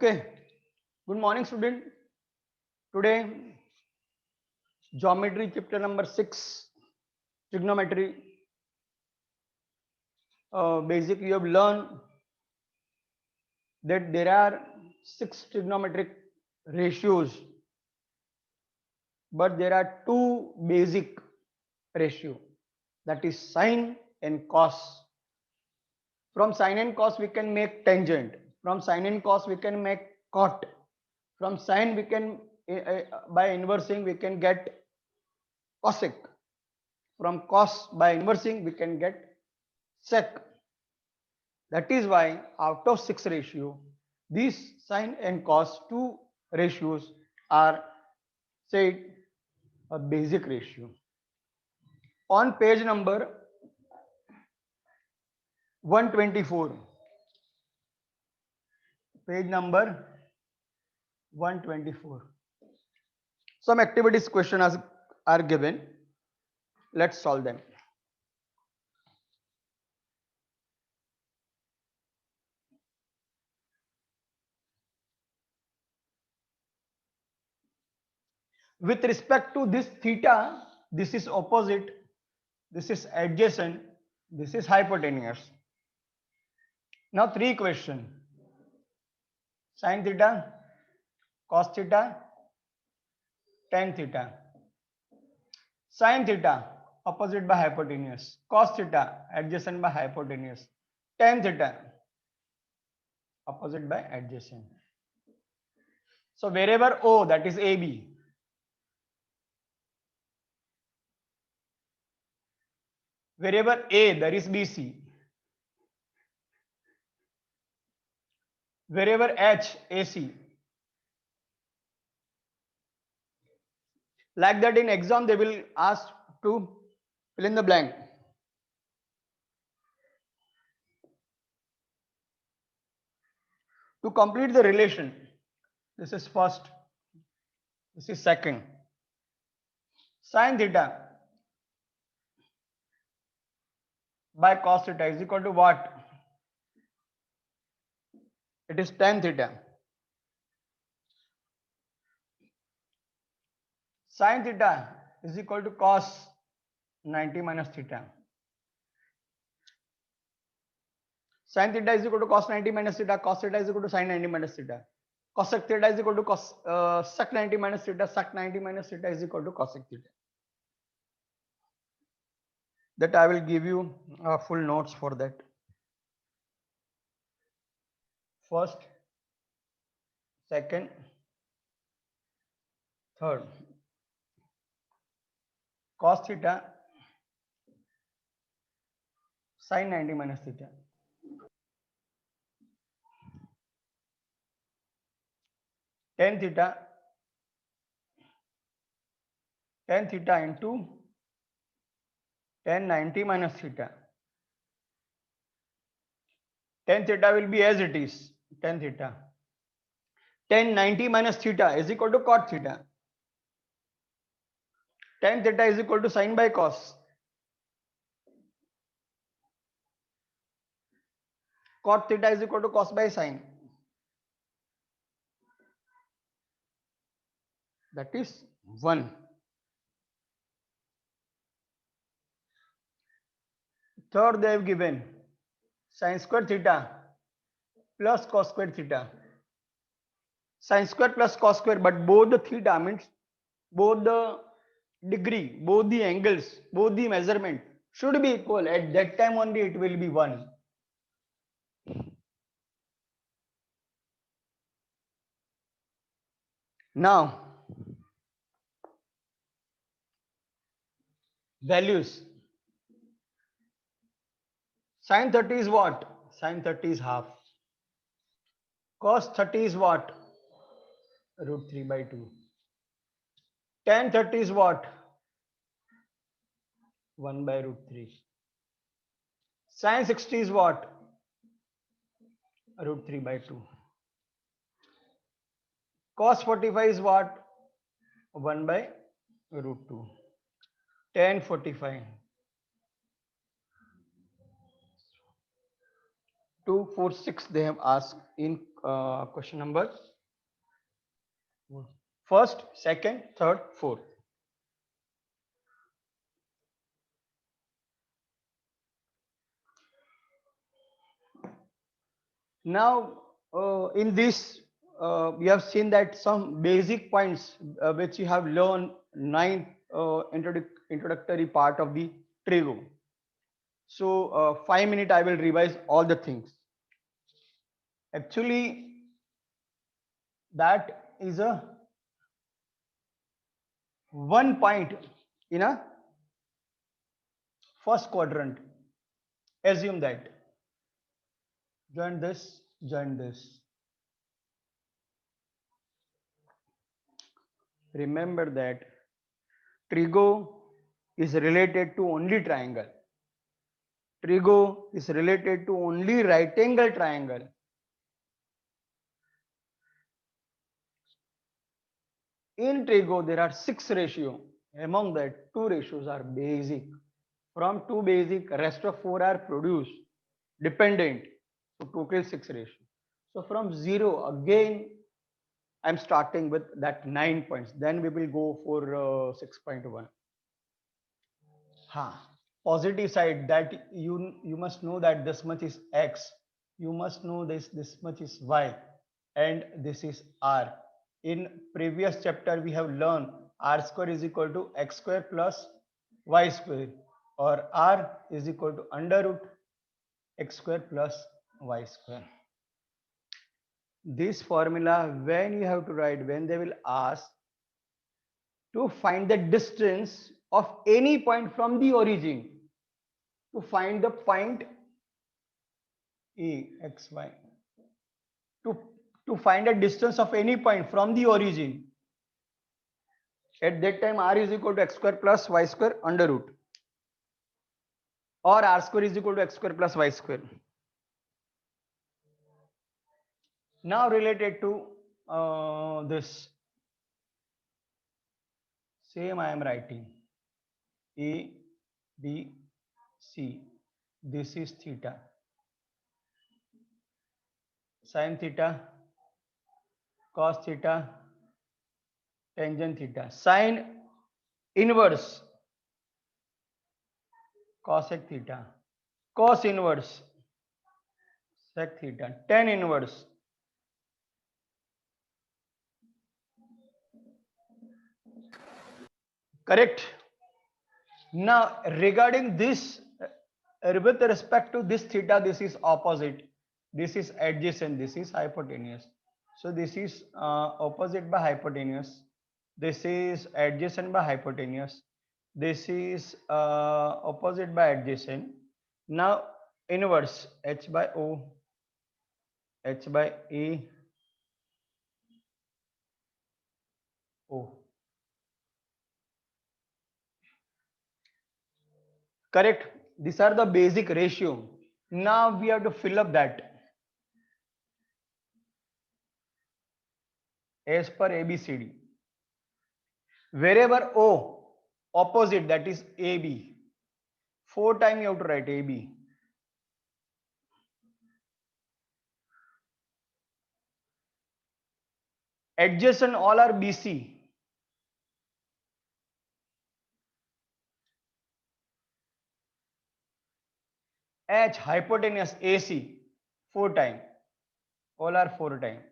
Okay. Good morning, student. Today, geometry chapter number 6, trigonometry. Basic, you have learned that there are 6 trigonometric ratios, but there are 2 basic ratio, that is sine and cos. From sine and cos, we can make tangent. From sine and cos, we can make cot. From sine, we can by inversing, we can get cosec. From cos, by inversing, we can get sec. That is why out of 6 ratio, these sine and cos 2 ratios are said a basic ratio. On page number 124, page number 124, some activities questions are given. Let's solve them. With respect to this theta, this is opposite, this is adjacent, this is hypotenuse. Now 3 questions. Sin theta, cos theta, tan theta. Sin theta opposite by hypotenuse, cos theta adjacent by hypotenuse, tan theta opposite by adjacent. So wherever O, that is AB, wherever A, there is BC, wherever H, AC. Like that in exam they will ask to fill in the blank. To complete the relation, this is first, this is second. Sin theta by cos theta is equal to what? It is tan theta. Sin theta is equal to cos 90 minus theta. Sin theta is equal to cos 90 minus theta. Cos theta is equal to sin 90 minus theta. Cosec theta is equal to sec 90 minus theta. Sec 90 minus theta is equal to cosec theta. That I will give you full notes for that. First, second, third. Cos theta sin 90 minus theta. Tan theta into tan 90 minus theta. Tan theta will be as it is, tan theta. Tan 90 minus theta is equal to cot theta. Tan theta is equal to sin by cos. Cot theta is equal to cos by sin. That is 1. Third, they have given sin square theta plus cos square theta. Sin square plus cos square, but both the theta means both the degree, both the angles, both the measurement should be equal. At that time only it will be 1. Now, values. Sin 30 is what? Sin 30 is half. Cos 30 is what? Root 3 by 2. Tan 30 is what? 1 by root 3. Sin 60 is what? Root 3 by 2. Cos 45 is what? 1 by root 2. Tan 45. 2, 4, 6 they have asked in question number first, second, third, fourth. Now, in this, we have seen that some basic points which you have learned ninth introductory part of the Trigo. So, 5 minutes I will revise all the things. Actually, that is a one point in a first quadrant. Assume that. Join this, join this. Remember that trigo is related to only triangle. Trigo is related to only right angle triangle. In trigo, there are 6 ratios. Among that, 2 ratios are basic. From 2 basic, rest of 4 are produced, dependent. So total 6 ratios. So from 0, again, I'm starting with that 9 points. Then we will go for 6.1. Positive side, that you must know that this much is x. You must know this much is y, and this is r. In previous chapter, we have learned r square is equal to x square plus y square, or r is equal to under root x square plus y square. This formula, when you have to write, when they will ask to find the distance of any point from the origin, to find the point a x y, to find a distance of any point from the origin, at that time r is equal to x square plus y square under root, or r square is equal to x square plus y square. Now related to this, same I am writing a b c, this is theta, sin theta, cos theta, tangent theta, sin inverse cosec theta, cos inverse sec theta, tan inverse correct. Now regarding this, with respect to this theta, this is opposite, this is adjacent, this is hypotenuse. So this is opposite by hypotenuse, this is adjacent by hypotenuse, this is opposite by adjacent. Now inverse, h by o, h by a, o. Correct. These are the basic ratio. Now we have to fill up that as per ABCD. Wherever O opposite, that is AB, 4 times you have to write AB. Adjacent all are BC. H hypotenuse AC, 4 times. All are 4 times.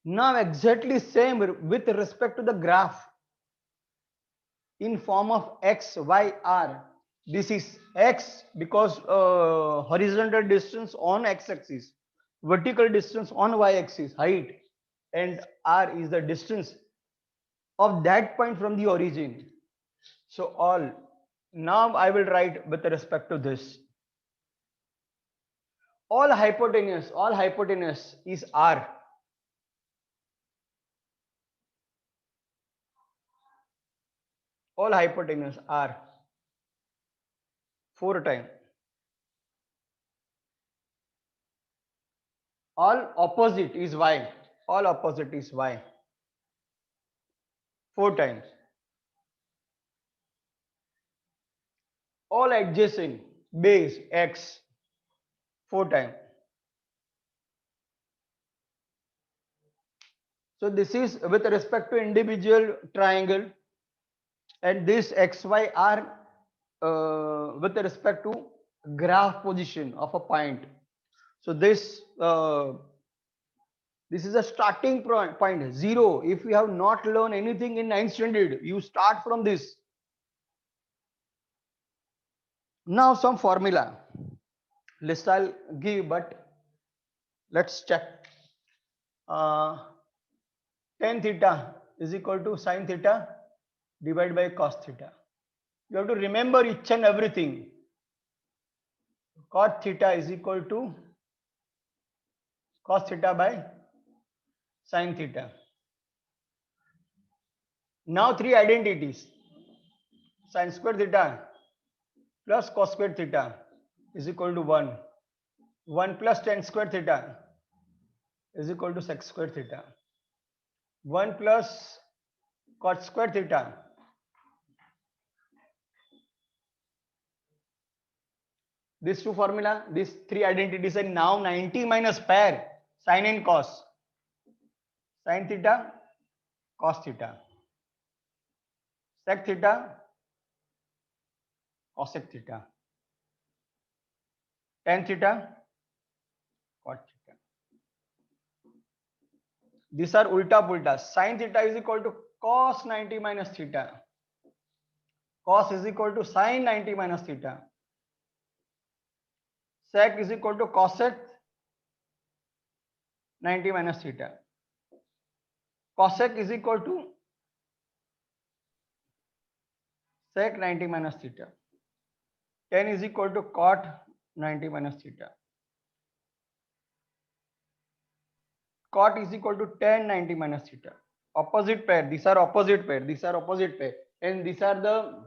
Now exactly same with respect to the graph in form of X, Y, R. This is X because horizontal distance on X axis, vertical distance on Y axis, height, and R is the distance of that point from the origin. So all, now I will write with respect to this. All hypotenuse is R. All hypotenuse R 4 times. All opposite is Y. All opposite is Y 4 times. all adjacent base x 4 times. So this is with respect to individual triangle, and this xy are with respect to graph position of a point. So this is a starting point, 0. If you have not learned anything in 9th standard, you start from this. Now some formula list I'll give, but let's check. Tan theta is equal to sin theta divided by cos theta. You have to remember each and everything. Cot theta is equal to cos theta by sin theta. Now three identities. Sin square theta plus cos square theta is equal to 1. 1 plus tan square theta is equal to sec square theta. 1 plus cot square theta these two formula, these three identities, and now 90 minus pair sin and cos. Sin theta, cos theta, sec theta, cosec theta, tan theta, cot theta. These are ulta pulta. Sin theta is equal to cos 90 minus theta. Cos is equal to sin 90 minus theta. Sec is equal to cosec 90 minus theta. Cosec is equal to sec 90 minus theta. Tan is equal to cot 90 minus theta. Cot is equal to tan 90 minus theta. Opposite pair. These are opposite pair. These are opposite pair. And these are the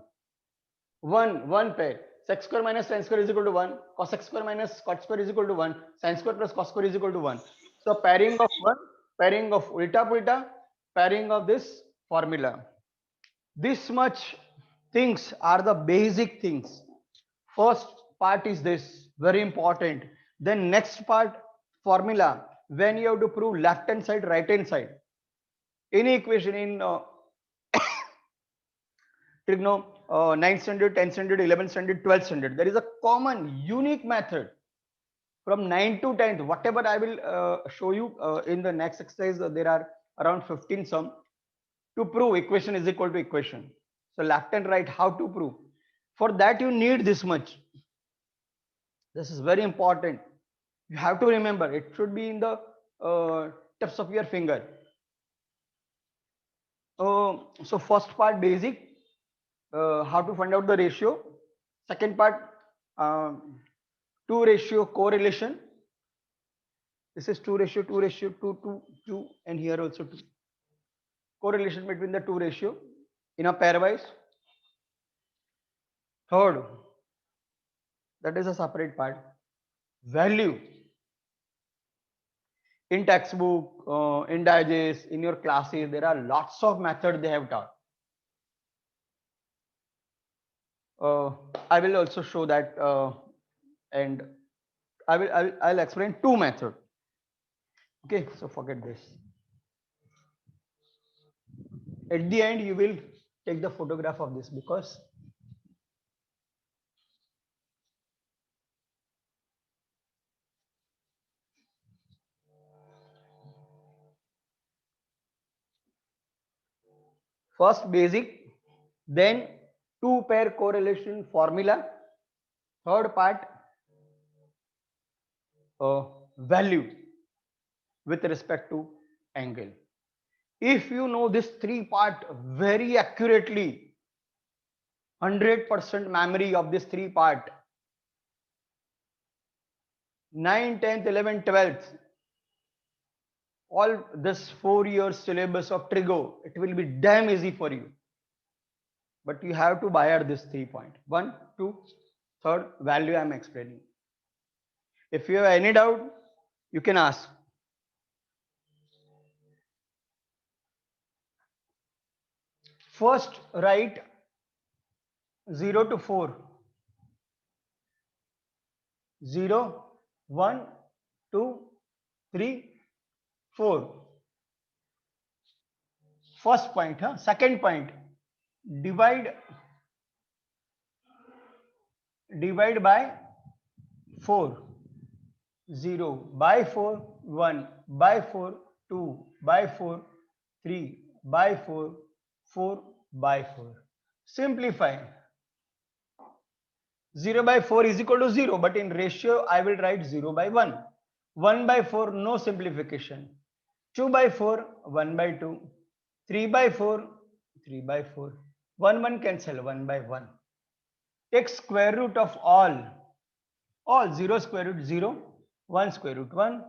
one pair. Sec square minus tan square is equal to 1. Cosec square minus cot square is equal to 1. Sin square plus cos square is equal to 1. So pairing of 1, pairing of ulta pulta, pairing of this formula. This much things are the basic things. First part is this, very important. Then next part, formula, when you have to prove left hand side, right hand side. Any equation in Trigno, 9th standard, 10th standard, 11th standard, 12th standard, there is a common unique method from 9 to 10th. Whatever I will show you in the next exercise, there are around 15 some to prove equation is equal to equation. So left and right, how to prove? For that you need this much. This is very important. You have to remember, it should be in the tips of your finger. So first part basic, how to find out the ratio. Second part, 2 ratio correlation. This is 2 ratio 2 ratio 2 2 2, and here also 2. Correlation between the 2 ratio in a pairwise. Third, that is a separate part. Value. In textbook, in digest, in your classes, there are lots of methods they have taught. I will also show that, and I'll explain 2 methods. Okay, so forget this. At the end, you will take the photograph of this, because first basic, then 2 pair correlation formula. Third part, value with respect to angle. If you know this 3 part very accurately, 100% memory of this 3 part, 9th, 10th, 11th, 12th, all this 4 years syllabus of Trigo, it will be damn easy for you. But you have to buy this 3 point. 1, 2, third value I am explaining. If you have any doubt, you can ask. First, write 0 to 4. 0, 1, 2, 3, 4. First point, huh? Second point, divide by 4. 0 by 4, 1 by 4, 2 by 4, 3 by 4, 4 by 4. Simplify. 0 by 4 is equal to 0, but in ratio I will write 0 by 1. 1 by 4, no simplification. 2 by 4, 1 by 2. 3 by 4, 3 by 4. 1 cancel, 1 by 1. Take square root of all 0 square root 0, 1 square root 1,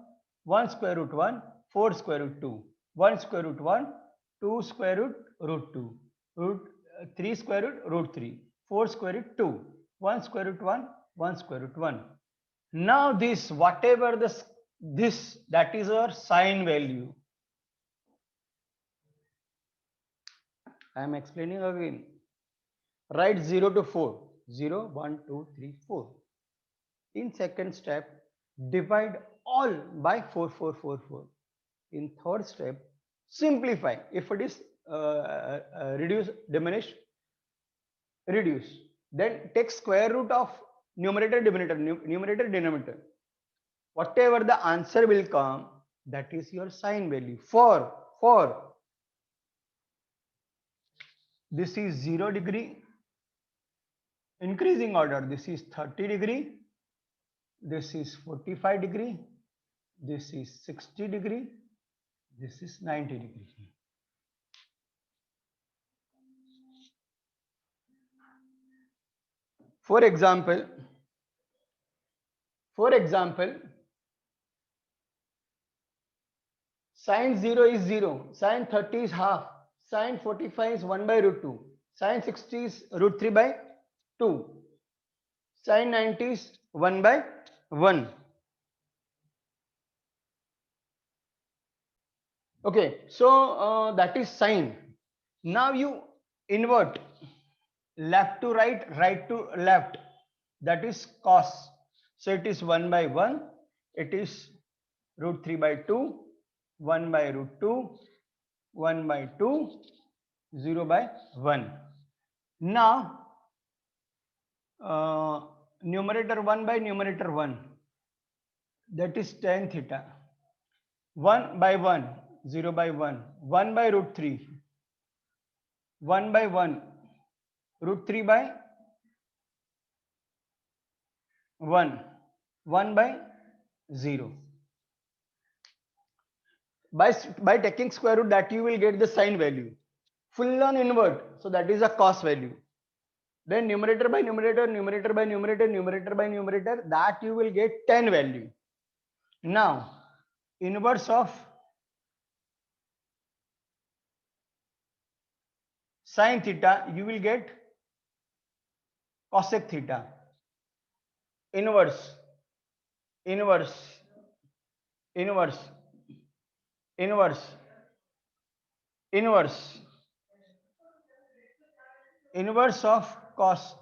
1 square root 1, 4 square root 2, 1 square root 1, 2 square root 2, 3 square root 3, 4 square root 2, 1 square root 1, 1 square root 1. Now this, whatever this, that is our sine value. I am explaining again. Write 0 to 4. 0, 1, 2, 3, 4. In second step, divide all by 4, 4, 4, 4. In third step, simplify. If it is reduce, diminish, reduce. Then take square root of numerator, denominator. Whatever the answer will come, that is your sine value. For this is 0 degree, increasing order. This is 30 degree. This is 45 degree. This is 60 degree. This is 90 degree. For example, sine 0 is 0, sine 30 is half, sine 45 is 1 by root 2, sine 60 is root 3 by 2, sine 90 is 1 by 1. Okay, so that is sine. Now you invert left to right, right to left, that is cos. So it is 1 by 1, it is root 3 by 2, 1 by root 2, 1 by 2, 0 by 1. Now numerator 1 by numerator 1, that is tan theta. 1 by 1, 0 by 1, 1 by root 3, 1 by 1, root 3 by 1, 1 by 0. By taking square root, that you will get the sine value. Full on invert, so that is a cos value. Then numerator by numerator, numerator by numerator, numerator by numerator, that you will get tan value. Now inverse of sine theta, you will get cosec theta. Inverse, inverse, inverse, inverse, inverse, inverse of cos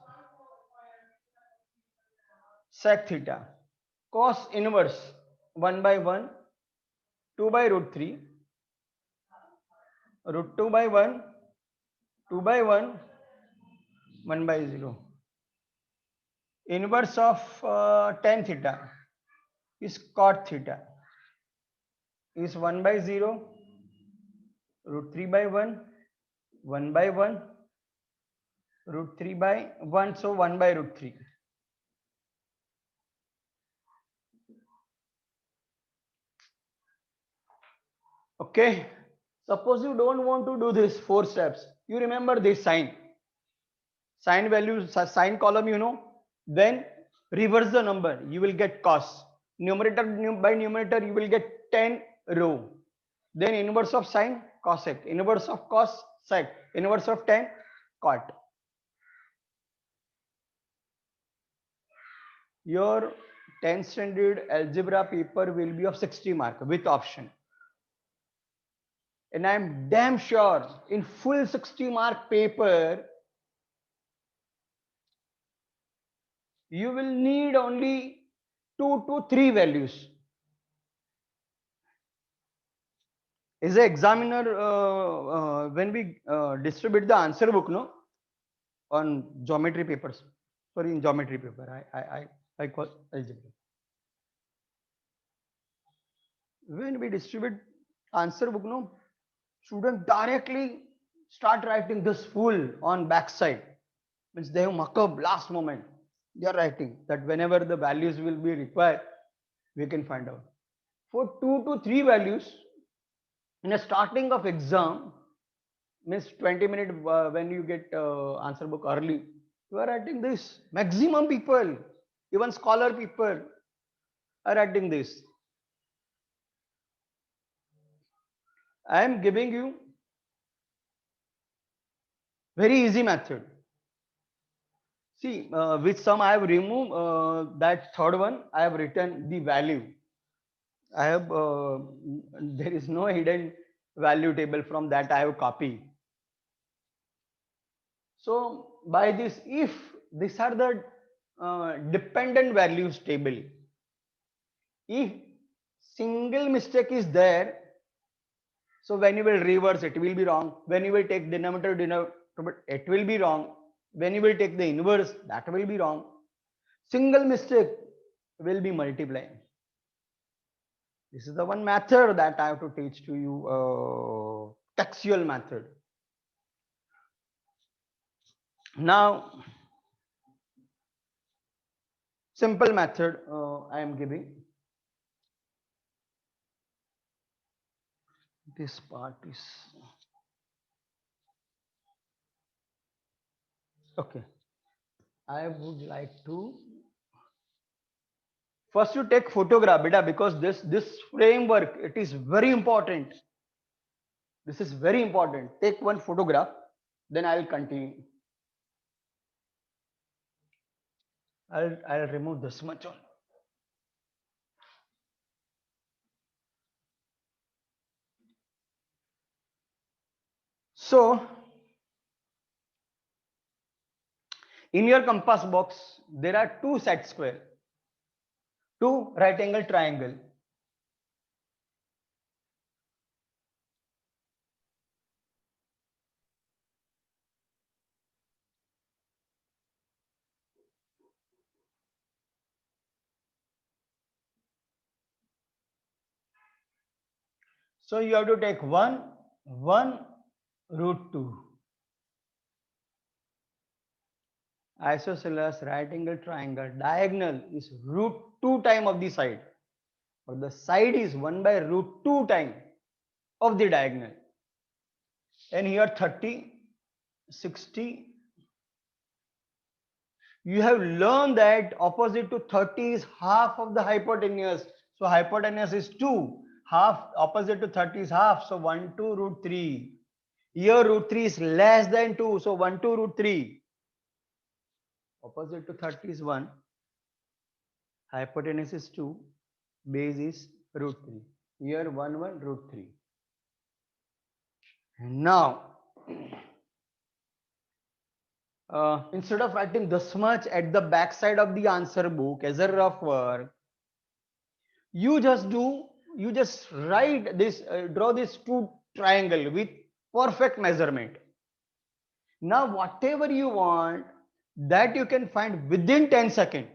sec theta. Cos inverse 1 by 1, 2 by root 3, root 2 by 1, 2 by 1, 1 by 0. Inverse of tan theta is cot theta, is 1 by 0, root 3 by 1, 1 by 1, root 3 by 1, so 1 by root 3. Okay, suppose you don't want to do this 4 steps, you remember this sine value, sine column, you know, then reverse the number, you will get cos. Numerator by numerator, you will get tan rho. Then inverse of sine, cosec, inverse of cos, sec, inverse of tan, cot. Your 10th standard algebra paper will be of 60 mark with option. And I am damn sure in full 60 mark paper, you will need only 2 to 3 values. Is the examiner when we distribute the answer book, no, on geometry papers, sorry, in geometry paper, I call algebra. When we distribute answer book, no, student directly start writing this full on backside. Means they have muck up last moment. They are writing that whenever the values will be required, we can find out. For 2 to 3 values in a starting of exam, means 20 minutes when you get answer book early, you are writing this. Maximum people, even scholar people are writing this. I am giving you very easy method. See, with some I have removed that third one. I have written the value. I have there is no hidden value table from that I have copied. So by this, if these are the dependent values table, if single mistake is there, so when you will reverse it will be wrong. When you will take denominator, it will be wrong. When you will take the inverse, that will be wrong. Single mistake will be multiplying. This is the one method that I have to teach to you, textual method. Now, simple method I am giving. This part is okay. I would like to first you take photograph, beta, because this framework it is very important. This is very important. Take one photograph, then I will continue. I'll remove this much on. So in your compass box, there are two set square, two right angle triangle. So you have to take one root 2. Isosceles right angle triangle diagonal is root 2 time of the side, or the side is 1 by root 2 time of the diagonal. And here 30, 60. You have learned that opposite to 30 is half of the hypotenuse. So hypotenuse is 2. Half opposite to 30 is half. So 1 to root 3. Here root 3 is less than 2. So 1 to root 3. Opposite to 30 is 1. Hypotenuse is 2. Base is root 3. Here 1 root 3. And now instead of writing this much at the back side of the answer book as a rough work, you just write this, draw this two triangle with perfect measurement. Now whatever you want, that you can find within 10 seconds.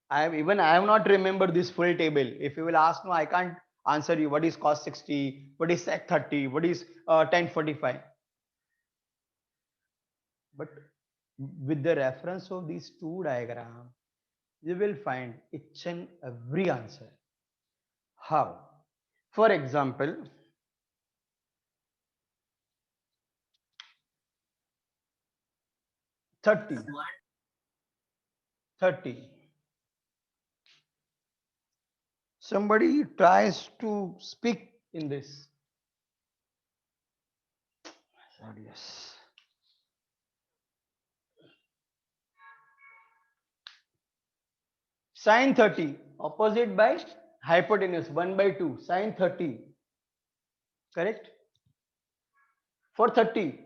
I have not remembered this full table. If you will ask, no, I can't answer you what is cos 60, what is sec 30, what is tan 45. But with the reference of these two diagrams, you will find each and every answer. How? For example, 30. 30. Somebody tries to speak in this. Yes. Sine 30, opposite by hypotenuse, 1 by 2, sine 30. Correct? For 30,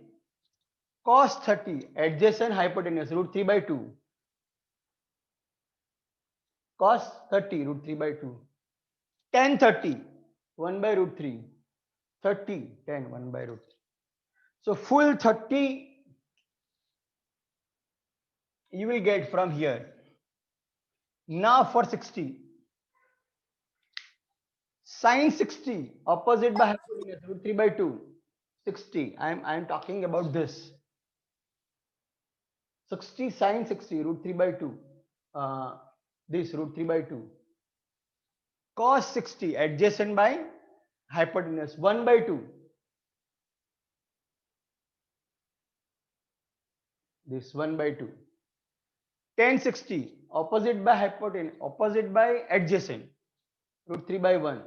cos 30, adjacent hypotenuse, root 3 by 2. cos 30 root 3 by 2, tan 30 1 by root 3, 30 tan 1 by root 3. So full 30 you will get from here. Now for 60, sin 60 opposite by hypotenuse root 3 by 2, 60. I am talking about this. 60 sin 60 root 3 by 2, this root 3 by 2, cos 60 adjacent by hypotenuse 1 by 2, this 1 by 2, tan 60 opposite by hypotenuse, opposite by adjacent root 3 by 1,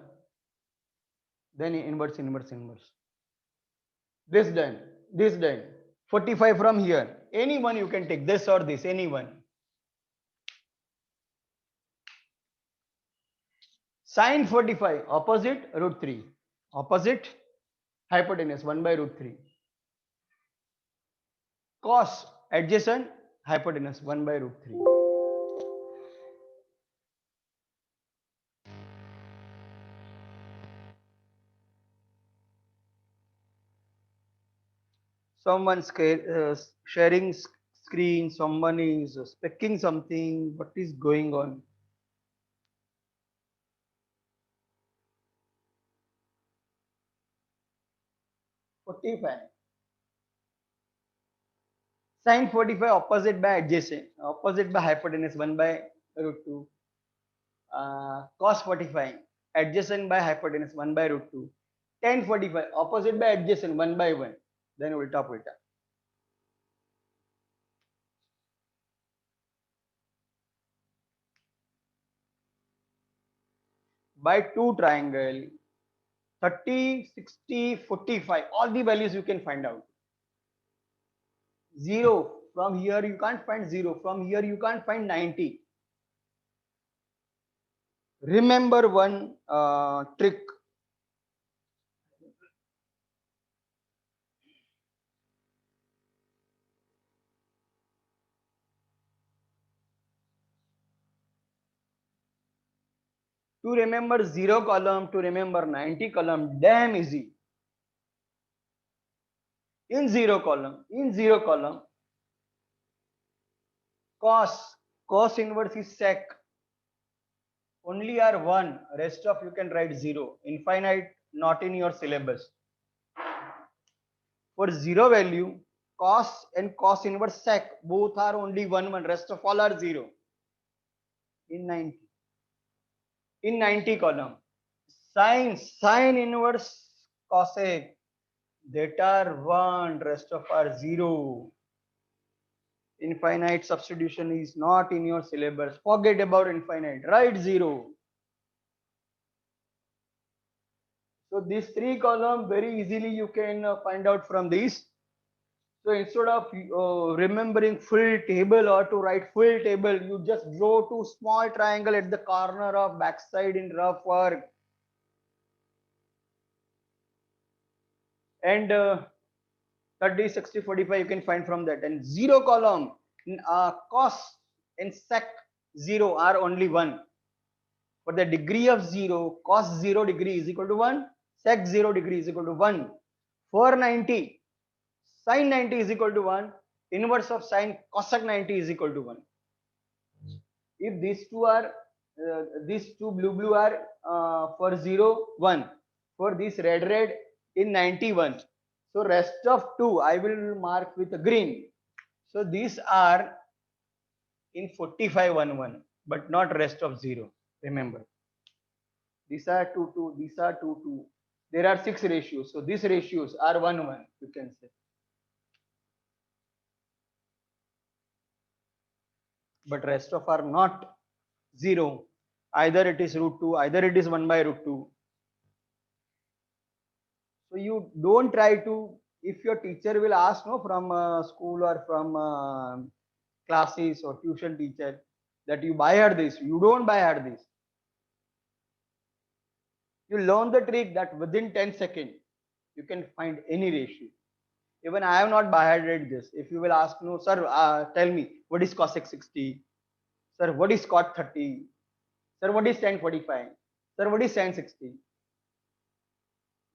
then inverse inverse inverse, this done, this done. 45 from here, any one you can take, this or this, any one. Sin 45 opposite root 3, opposite hypotenuse 1 by root 3, cos adjacent hypotenuse 1 by root 3. Someone's sharing screen, someone is specking something, what is going on? Sin 45 opposite by adjacent, opposite by hypotenuse 1 by root 2, cos 45 adjacent by hypotenuse 1 by root 2, tan 45 opposite by adjacent 1 by 1, then ulta pulta. By two triangle 30, 60, 45, all the values you can find out. 0 from here you can't find 0, from here you can't find 90. Remember one trick. To remember 0 column, to remember 90 column, damn easy. In 0 column, cos inverse is sec. Only are 1, rest of you can write 0. Infinite, not in your syllabus. For 0 value, cos and cos inverse sec, both are only 1, 1, rest of all are 0. In 90. In 90 column, sin inverse cosec, that are 1, rest of are 0. Infinite substitution is not in your syllabus. Forget about infinite. Write 0. So these 3 column very easily you can find out from these. So instead of remembering full table or to write full table, you just draw two small triangle at the corner of backside in rough work. And 30, 60, 45 you can find from that. And 0 column, cos and sec 0 are only 1. For the degree of 0, cos 0 degree is equal to 1, sec 0 degree is equal to 1. For 90, sin 90 is equal to 1, inverse of sin cosec 90 is equal to 1. If these two blue are for 0, 1. For this red in 91. So rest of 2 I will mark with green. So these are in 45, 1, 1, but not rest of 0. Remember, these are 2, 2, these are 2, 2. There are 6 ratios. So these ratios are 1, 1, you can say. But rest of are not 0. Either it is root 2, either it is 1 by root 2. So you don't try to, if your teacher will ask no from school or from classes or tuition teacher that you by heart this, you don't by heart this. You learn the trick that within 10 seconds you can find any ratio. Even I have not by hearted this. If you will ask, no, sir, tell me what is cosec 60, sir, what is cot 30, Sir, what is tan 45? Sir, what is tan 60?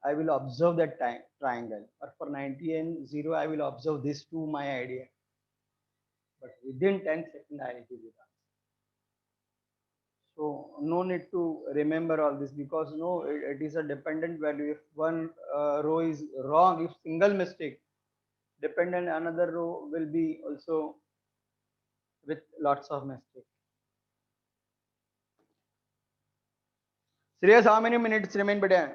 I will observe that triangle. Or for 90 and 0, I will observe this to my idea. But within 10 seconds, I will give you that. So no need to remember all this, because no, it is a dependent value. If one row is wrong, if single mistake, dependent another row will be also with lots of mistake. Shreyas, how many minutes remain, beta?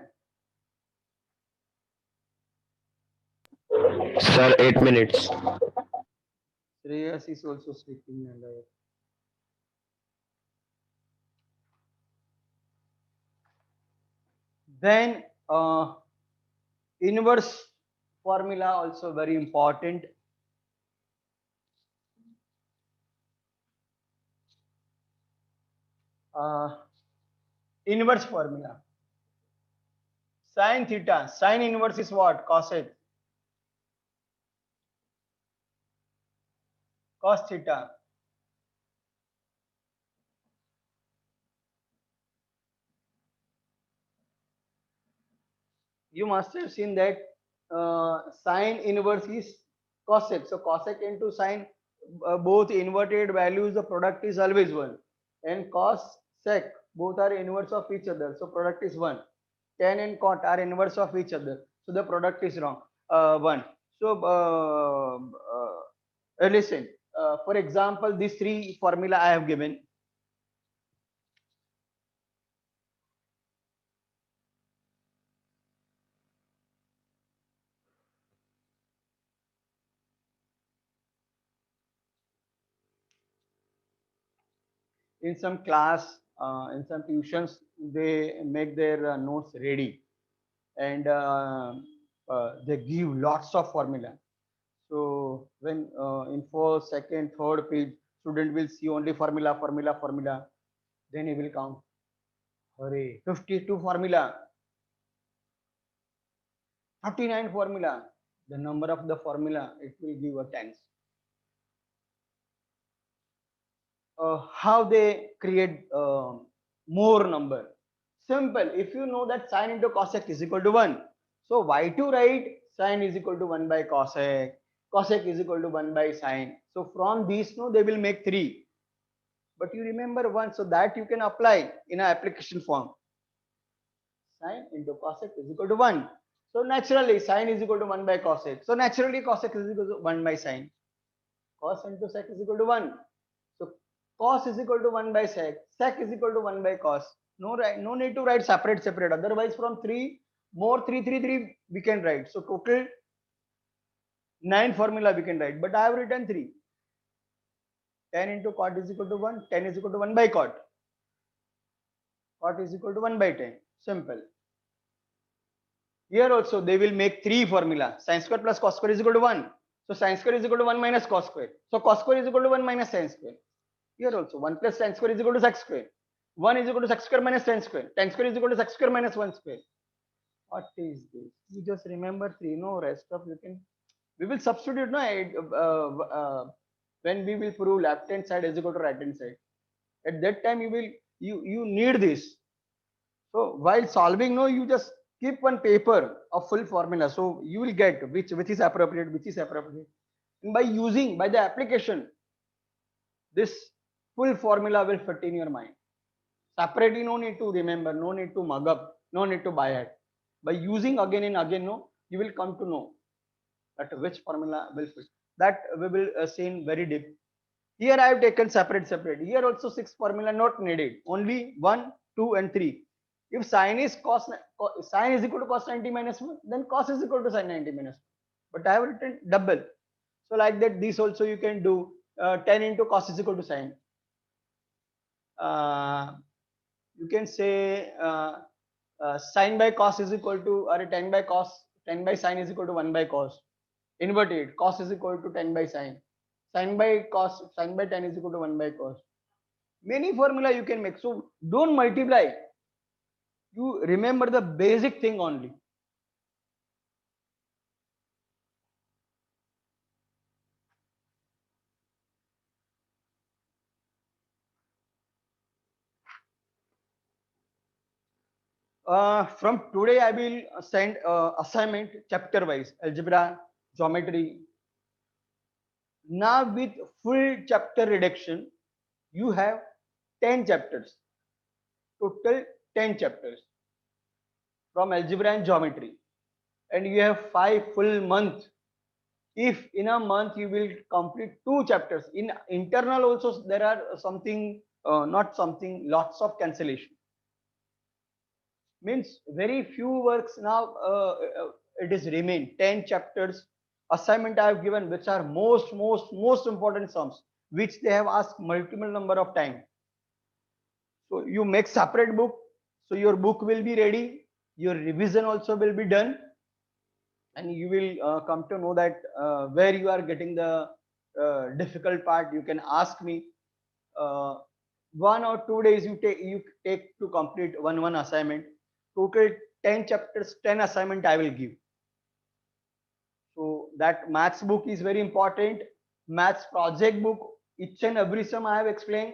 Sir, 8 minutes. Shreyas is also sleeping. Then inverse formula also very important. Uh, Inverse formula. Sin theta. Sin inverse is what? Cosec. Cos theta. You must have seen that sine inverse is cosec. So cosec into sine, both inverted values, the product is always 1. And cos sec, both are inverse of each other. So product is 1. Tan and cot are inverse of each other. So the product is wrong. 1. So listen, for example, these three formula I have given. In some class, in some tuitions, they make their notes ready, and they give lots of formula. So when in first, second, third page, student will see only formula, formula, formula. Then he will count. Hurry, 52 formula, 39 formula. The number of the formula, it will give a tens. How they create more number? Simple. If you know that sine into cosec is equal to 1, so why to write sine is equal to 1 by cosec, cosec is equal to 1 by sine. So from these, no, they will make 3. But you remember 1, so that you can apply in an application form. Sine into cosec is equal to 1. So naturally sine is equal to 1 by cosec. So naturally cosec is equal to 1 by sine. Cos into sec is equal to 1. So cos is equal to 1 by sec. Sec is equal to 1 by cos. No need to write separate. Otherwise, from 3 more 3 we can write. So total 9 formula we can write. But I have written 3. Tan into cot is equal to 1. Tan is equal to 1 by cot. Cot is equal to 1 by tan. Simple. Here also they will make 3 formula. Sin square plus cos square is equal to 1. So sin square is equal to 1 minus cos square. So cos square is equal to 1 minus sin square. Here also 1 plus tan square is equal to sec square. 1 is equal to sec square minus tan square. Tan square is equal to sec square minus 1 square. What is this? You just remember 3. No, rest of you can. We will substitute, no, when we will prove left hand side is equal to right hand side. At that time you need this. So while solving, no, you just keep one paper of full formula. So you will get which is appropriate, which is appropriate. And by the application, this full formula will fit in your mind. Separately, no need to remember, no need to mug up, no need to buy it. By using again and again, no, you will come to know that which formula will fit. That we will see in very deep. Here I have taken separate. Here also 6 formula not needed. Only 1, 2, and 3. If sine is sine is equal to cos 90 minus 1, then cos is equal to sin 90 minus 1. But I have written double. So like that, this also you can do. 10 into cos is equal to sine. You can say sine by cos is equal to, or 10 by sine is equal to 1 by cos. Inverted, cos is equal to 10 by sine. Sine by 10 is equal to 1 by cos. Many formula you can make. So don't multiply. You remember the basic thing only. From today, I will send assignment chapter wise, algebra, geometry. Now with full chapter reduction, you have 10 chapters, total 10 chapters from algebra and geometry. And you have 5 full months. If in a month you will complete 2 chapters, in internal also there are something, not something, lots of cancellation. Means very few works now, it is remain 10 chapters assignment I have given, which are most important sums, which they have asked multiple number of time. So you make separate book, so your book will be ready, your revision also will be done, and you will come to know that where you are getting the difficult part. You can ask me. uh, 1 or 2 days you take to complete one assignment. Total 10 chapters, 10 assignment I will give. So that maths book is very important. Maths project book, each and every sum I have explained.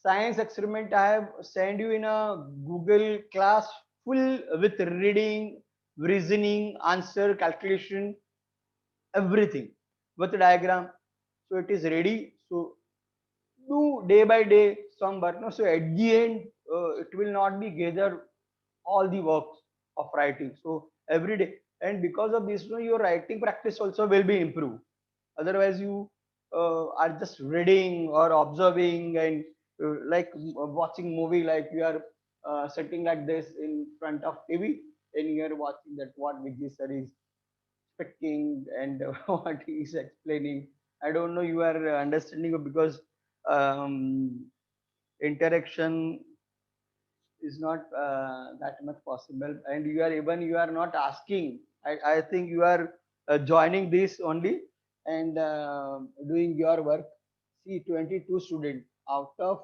Science experiment I have sent you in a Google class, full with reading, reasoning, answer, calculation, everything with diagram. So it is ready. So do day by day some work. No, so at the end, it will not be gather all the works of writing. So every day, and because of this, your writing practice also will be improved. Otherwise, you are just reading or observing and watching movie, like you are sitting like this in front of TV and you are watching that what Vijay sir is speaking and what he is explaining. I don't know you are understanding, because um, interaction is not that much possible, and you are not asking. I think you are joining this only and doing your work. See, 22 students out of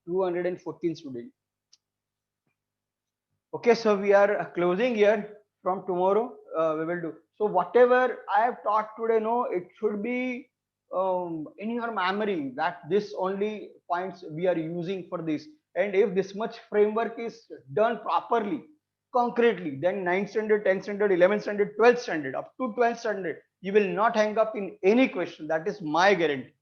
214 students. Okay, so we are closing here. From tomorrow, we will do. So whatever I have taught today, no, it should be in your memory, that this only points we are using for this. And if this much framework is done properly, concretely, then 9th standard, 10th standard, 11th standard, 12th standard, up to 12th standard, you will not hang up in any question. That is my guarantee.